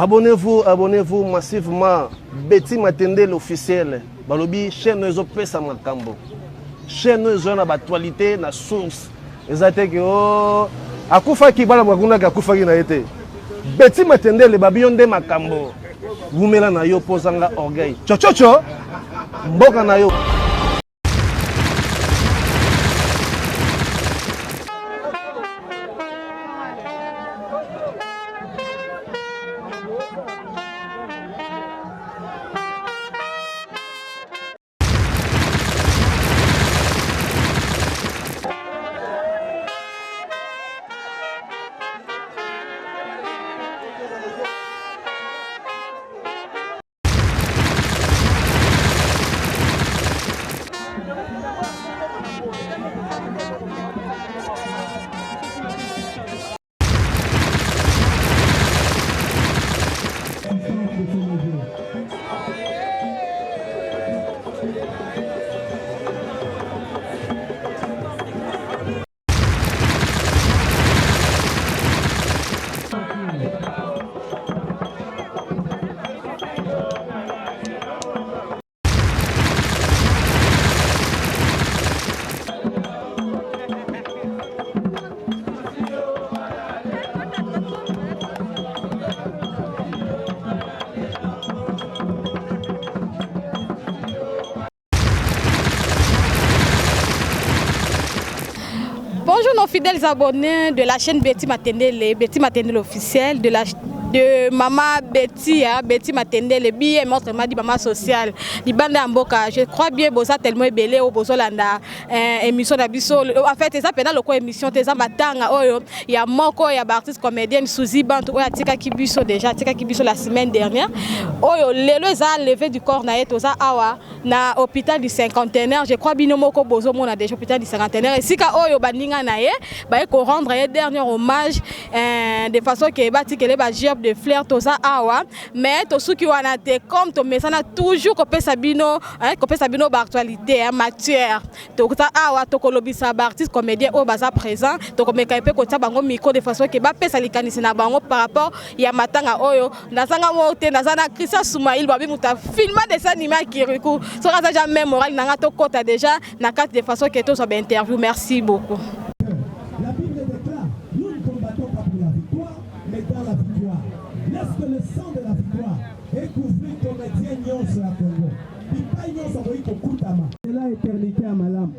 Abonnez-vous massivement. Betty Matendele officiel. Balobi chaîne ezo pesa makambo. Chaîne ezo na actualité na source. Ezate que akufa ki bala mwakuna akufa ki na été. Betty Matendele babionde makambo. Vumela na yo posanga orgueil. Chochocho. Mboka na yo. Bonjour nos fidèles abonnés de la chaîne Betty Matendele officielle, de Maman Betty, Betty Matendele, bien montre ma dit maman sociale, di banda mboka. Je crois bien bosa tellement belé au bozolanda émission d'abisso. En fait, ça pendant le quoi émission teza matanga oyo ya moko ya artiste comédienne Suzy Bantu oyo tika kibiso déjà tika kibiso la semaine dernière. Oyo lelo za levé du corps na etoza awa na hôpital du cinquantenaire. Je crois bien moko bozo mona déjà hôpital du cinquantenaire. Et sika oyo bandinga na ye ba ko rendre un dernier hommage de façon que batikele ba de fleurs toza awa mais to suki wana te comme to mesana toujours ko pesa bino ba actualité matière to ta awa to kolobisa ba artiste comédien o baza présent to ko meka pe ko ta bango micro de façon que ba pesa likanisi na bango par rapport ya matanga oyo ndazanga mote ndazana Christian Soumaïl babi muta filma des animaux kiriku so kaza jamais moral nanga to kota déjà na carte de façon que to so ba interview. Merci beaucoup. La Bible déclare, nous ne combattons pas pour la victoire, mais dans la victoire. Laisse que le sang de la victoire ait couvert comédien nyonso à Congo. Bipai nyonso boyi kokutama. C'est la éternité à malam.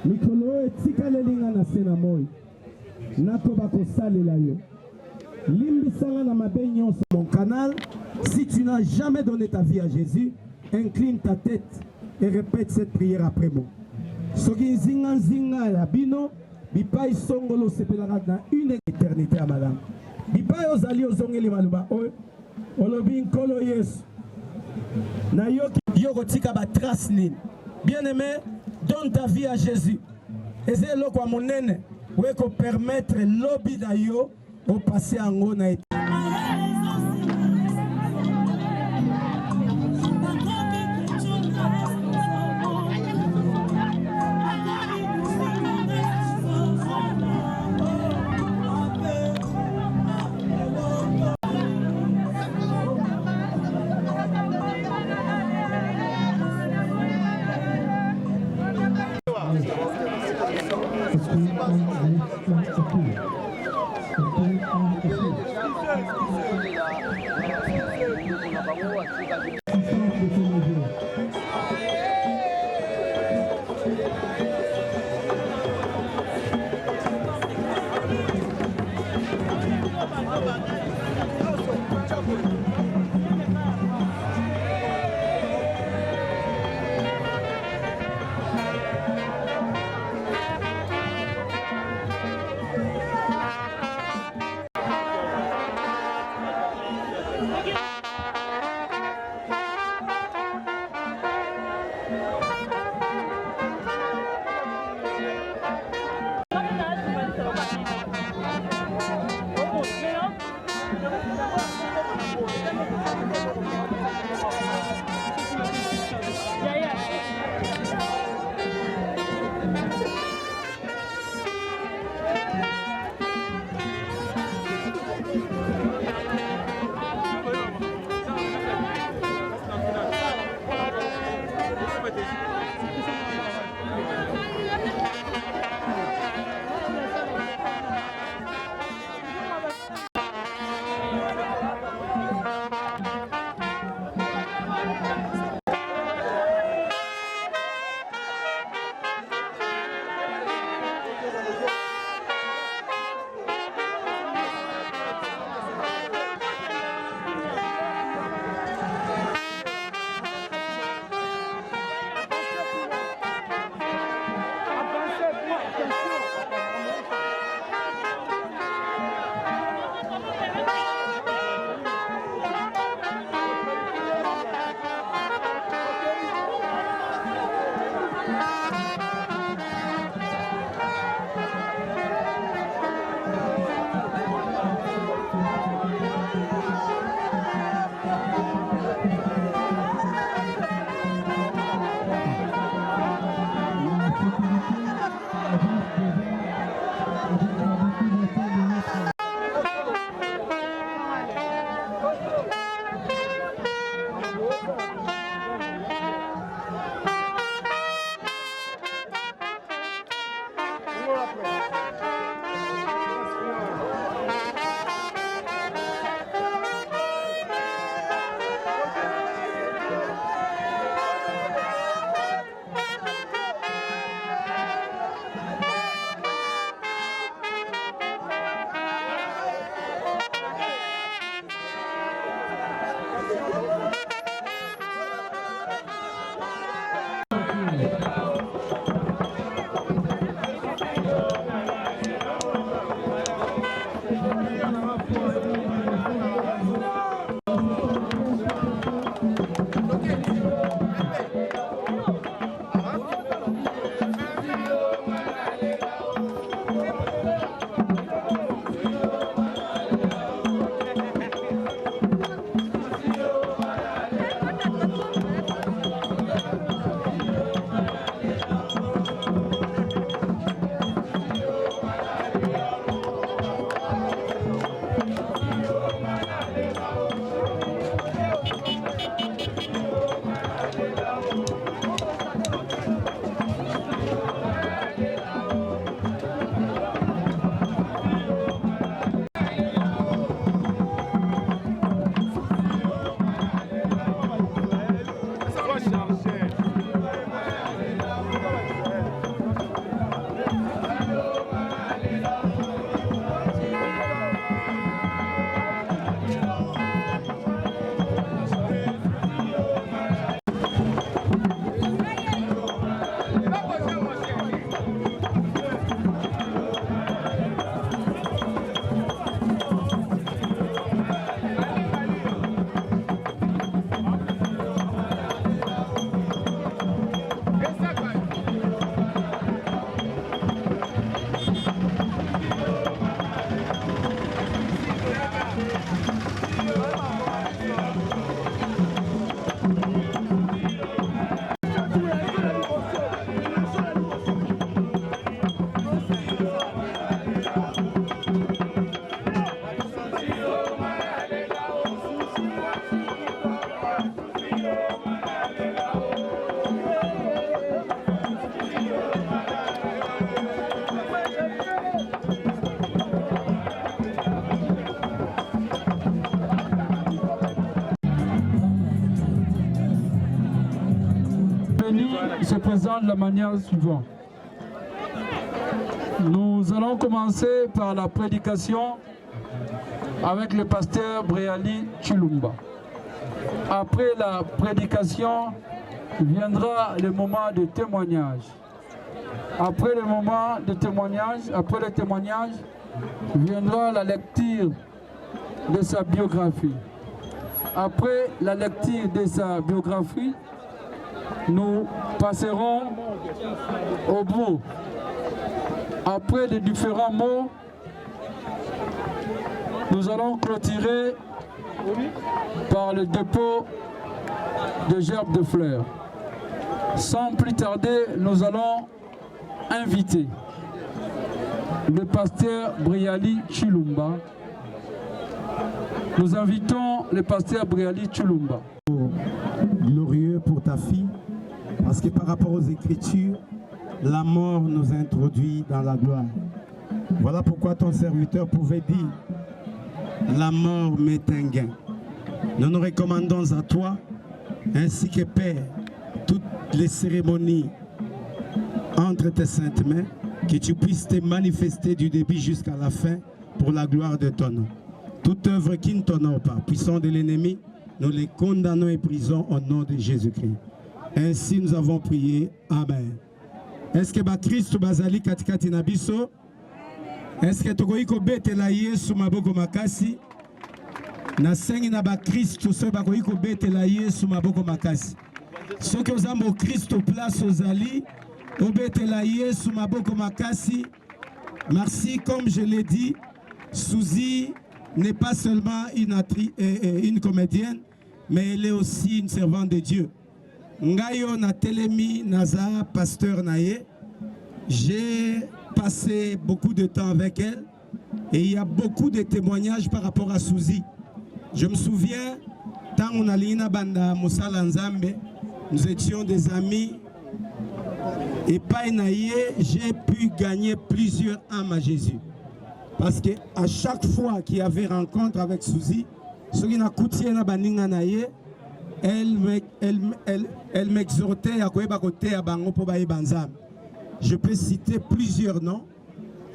Mikolo etika lelinga na sena moi. Nakoba kosalela yo. Limbisanga na mabe nyonso. Mon canal, si tu n'as jamais donné ta vie à Jésus, incline ta tête et répète cette prière après moi. Soki nzinga nzinga ya bino bipai songolo sepelaka na une éternité à malam. Bipai ozali ozongeli maluba oyo olobi nkolo Yesu na yo kotika ba trace nini. Bien aimé, donne ta vie à Jésus. Eze eloko ya monene we ko permettre lobi na yo au passer ango na présent de la manière suivante. Nous allons commencer par la prédication avec le pasteur Briali Chilumba. Après la prédication, viendra le moment de témoignage. Après le moment de témoignage, après le témoignage, viendra la lecture de sa biographie. Après la lecture de sa biographie, nous passerons au mot. Après les différents mots, nous allons clôturer par le dépôt de gerbes de fleurs. Sans plus tarder, nous allons inviter le pasteur Briali Chilumba. Nous invitons le pasteur Briali Chilumba. Glorieux pour ta fille, parce que par rapport aux Écritures, la mort nous introduit dans la gloire. Voilà pourquoi ton serviteur pouvait dire, la mort m'est un gain. Nous nous recommandons à toi, ainsi que Père, toutes les cérémonies entre tes saintes mains, que tu puisses te manifester du début jusqu'à la fin pour la gloire de ton nom. Toute œuvre qui ne t'honore pas, puissant de l'ennemi, nous les condamnons et prisons au nom de Jésus-Christ. Ainsi nous avons prié. Amen. Est-ce que Christ bazali katikati na biso? Est-ce que tokoiko betela Yesu maboko makasi? Na sengi na Christ so bakoiko betela Yesu maboko makasi. Soki ozambo Christ place ozali, obetela Yesu maboko makasi. Merci, comme je l'ai dit, Suzy n'est pas seulement une comédienne, mais elle est aussi une servante de Dieu. Ngayo na telemi naza pasteur naye. J'ai passé beaucoup de temps avec elle et il y a beaucoup de témoignages par rapport à Suzy. Je me souviens, tant on a l'ina banda Moussala Nzambe, nous étions des amis et pas naye, j'ai pu gagner plusieurs âmes à Jésus. Parce que à chaque fois qu'il y avait rencontre avec Suzy, ce qui n'a coûté na baninga naye, elle m'exhortait à quoi côté à bango pour bailler banzam. Je peux citer plusieurs noms,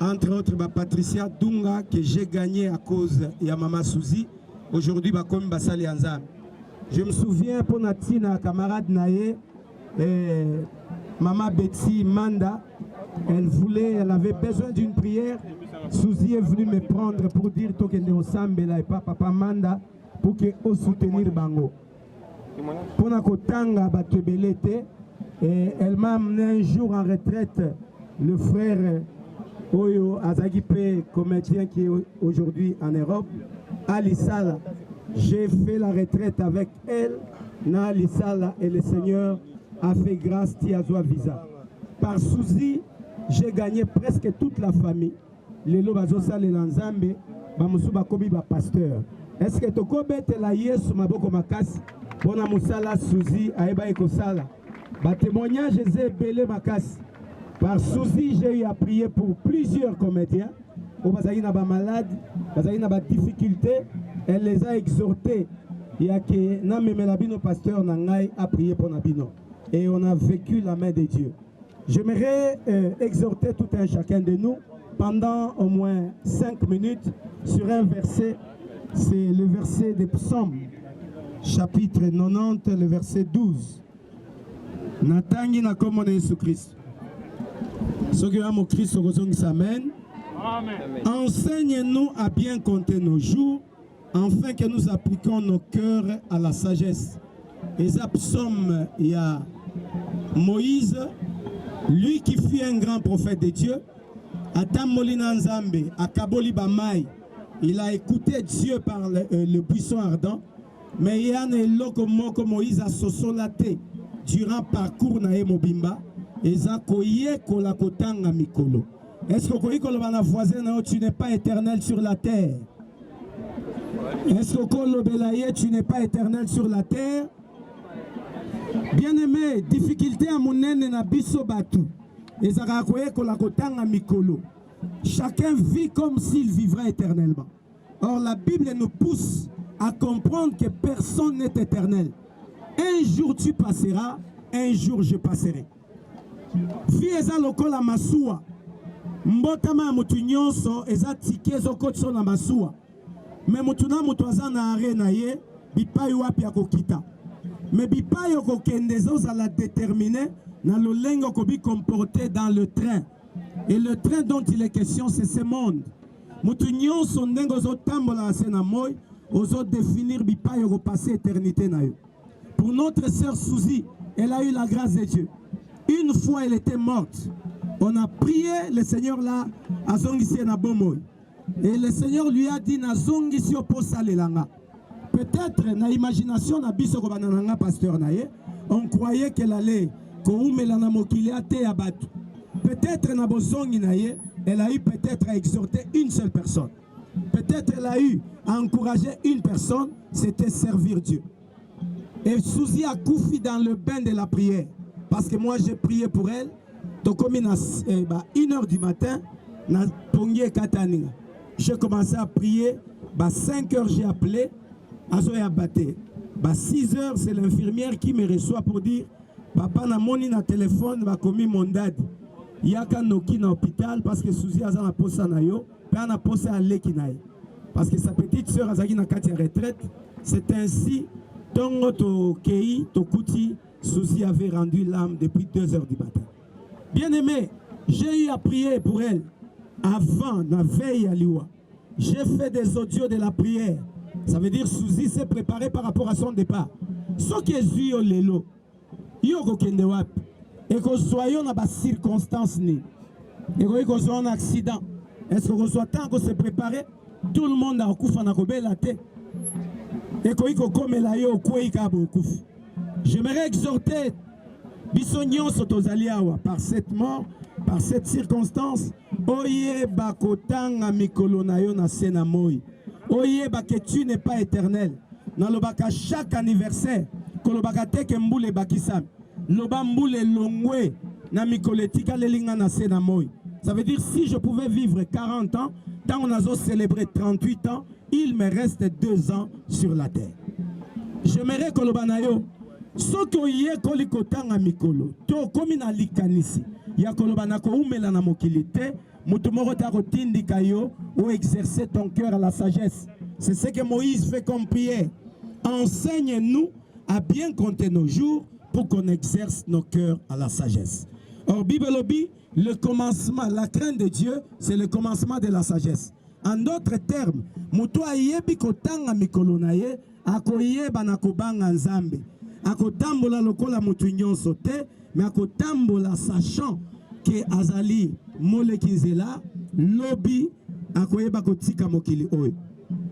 entre autres Patricia Dunga que j'ai gagné à cause de Mama Suzy. Aujourd'hui comme Basali Anzam. Je me souviens pour Natina camarade naye, Mama Betty Manda, elle avait besoin d'une prière. Suzy est venue me prendre pour dire que nous sommes là et pas Papa Manda pour que au soutenir bango. Pour la Kotanga Batebelete, elle m'a amené un jour en retraite le frère Oyo Azagipe, comédien qui est aujourd'hui en Europe, Ali Sala. J'ai fait la retraite avec elle, na Ali Sala, et le Seigneur a fait grâce Tiazwa Visa. Par Suzy, j'ai gagné presque toute la famille. Les Lobazosa, les Lanzambe, Bamusuba Kobi, pasteur. Est-ce que tu as la Yesu Maboko Makasi? Bona Moussala Suzy Aeba Ekosala. Ba témoignage j'ai belé Makasi. Par Suzy, j'ai eu à prier pour plusieurs comédiens. Au Bazaï n'a pas malade, Bazaï n'a pas difficulté. Elle les a exhortés. Il y a que Namemelabino pasteur Nangai a prié pour Nabino. Et on a vécu la main de Dieu. J'aimerais exhorter tout un chacun de nous pendant au moins 5 minutes sur un verset. C'est le verset des psaumes. Chapitre 90, le verset 12. Natangi na komo na Yesu Christ. Soki amo Christ okozongi s'amen. Enseigne-nous à bien compter nos jours, afin que nous appliquions nos cœurs à la sagesse. Et ça psaume, il y a Moïse, lui qui fut un grand prophète de Dieu. Atam Molina Nzambe, à Kaboli Bamai, il a écouté Dieu par le buisson ardent. Mais il y a un loko moko Moïse a sosolaté durant parcours na mobimba et ça koye kola kotanga mikolo. Est-ce que koye kolo bana voisin na tu n'es pas éternel sur la terre? Est-ce que kolo belaye tu n'es pas éternel sur la terre? Bien-aimé, difficulté à monene na biso batu. Et ça koye kola kotanga mikolo. Chacun vit comme s'il vivrait éternellement. Or la Bible nous pousse à comprendre que personne n'est éternel. Un jour tu passeras, un jour je passerai. vie eza lokola masuwa mbotama ya mutu nyonso eza tike ezokotisa na masuwa me mutu na mutu aza na are na ye bipai wapi akokita me bipai okokende ezozala déterminé na lolenge okobi comporté dans le train et le train dont il est question c'est ce monde mutu nyonso ndenge ozotambola na se na moi ozodéfinir bipai okopase éternité na yo. Pour notre sœur Suzy, elle a eu la grâce de Dieu. Une fois elle était morte, on a prié, le Seigneur là a zongisi na bomoy. Et le Seigneur lui a dit na zongisi oposa lelanga. Peut-être na imagination na biso ko bananga pasteur na ye, on croyait qu'elle allait ko umela na mokili ate ya batu. Peut-être na bozongi na ye, elle a eu peut-être à exhorter une seule personne. Peut-être elle a eu à encourager une personne, c'était servir Dieu. Et Suzy a couffé dans le bain de la prière. Parce que moi j'ai prié pour elle. Donc comme il 1h du matin, j'ai commencé à prier. 5h j'ai appelé. À 6h c'est l'infirmière qui me reçoit pour dire papa n'a moni na téléphone va commis mon dad. Il y a qu'un noki na hôpital parce que Suzy a na posa na yo. Puis on a posé à l'équinaï. Parce que sa petite soeur a na kati retraite. C'est ainsi. Tongo to kei to kuti Suzy avait rendu l'âme depuis 2h du matin. Bien aimé, j'ai eu à prier pour elle avant la veille à Liwa. J'ai fait des audios de la prière. Ça veut dire Suzy s'est préparée par rapport à son départ. Ce qui est vu au lelo, yoko kende wapi, et que soyons dans des circonstances ni, et que soit un accident. Est-ce que soit tant que se préparer, tout le monde a couffé na kobe la tête. J'aimerais exhorter Bissognon Sotozaliawa par cette mort, par cette circonstance. Oye bakotanga mikolonayo na senamoy. Oye que tu n'es pas éternel. Nalobaka chaque anniversaire, kolobaka teke mbule bakisam. Loba mbule longwe na mikoletika lelinga na senamoy. Ça veut dire si je pouvais vivre 40 ans, tant on a célébré 38 ans, il me reste 2 ans sur la terre. J'aimerais que l'obanayo, ce qui est kolikotanga mikolo, to komina likanisi, ya kolobanako umela na mokilite, mutumoro tarotindi kayo, ou exercer ton cœur à la sagesse. C'est ce que Moïse fait comme prière. Enseigne-nous à bien compter nos jours pour qu'on exerce nos cœurs à la sagesse. Or, Bible obi, le commencement, la crainte de Dieu, c'est le commencement de la sagesse. En d'autres termes, mutu ayebi kotanga mikolo na ye akoyeba na kobanga nzambe akotambola lokola mutu nyonso te mais akotambola sachant que azali moleki nzela lobi akoyeba kotika mokili oyo.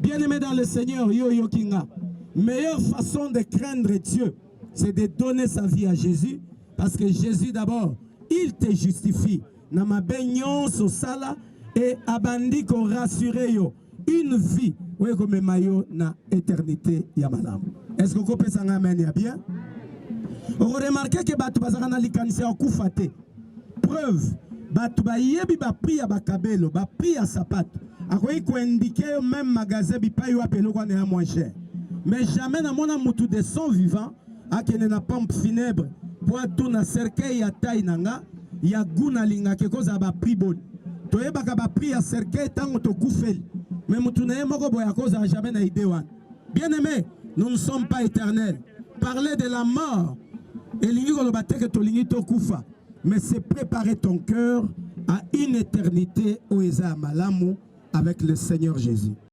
Bien-aimé dans le Seigneur, yo yokinga, meilleure façon de craindre Dieu, c'est de donner sa vie à Jésus, parce que Jésus d'abord, il te justifie. Na mabenyon so sala et abandi ko rassurer yo une vie oui comme mayo na éternité ya malam. Est-ce que vous pouvez amen ya bien? On remarque que batu bazaka na likanisa okufate. Preuve batu ba yebi ba priya ba kabelo ba priya sapato. Akoyi ko indiquer même magasin bi pa yo apelo kwa na moins cher. Mais jamais na mona mutu de son vivant akene na pompe funèbre pour tout na cercueil ya taille nanga ya guna linga ke koza ba pri bon. Toyebaka ba pri ya cercueil tango to kufeli. Mais mutu na moko boya koza jamais na idée wan. Bien aimé, nous ne sommes pas éternels. Parler de la mort et lingi ko lo bateke to lingi to kufa. Mais c'est préparer ton cœur à une éternité au Eza Malamu avec le Seigneur Jésus.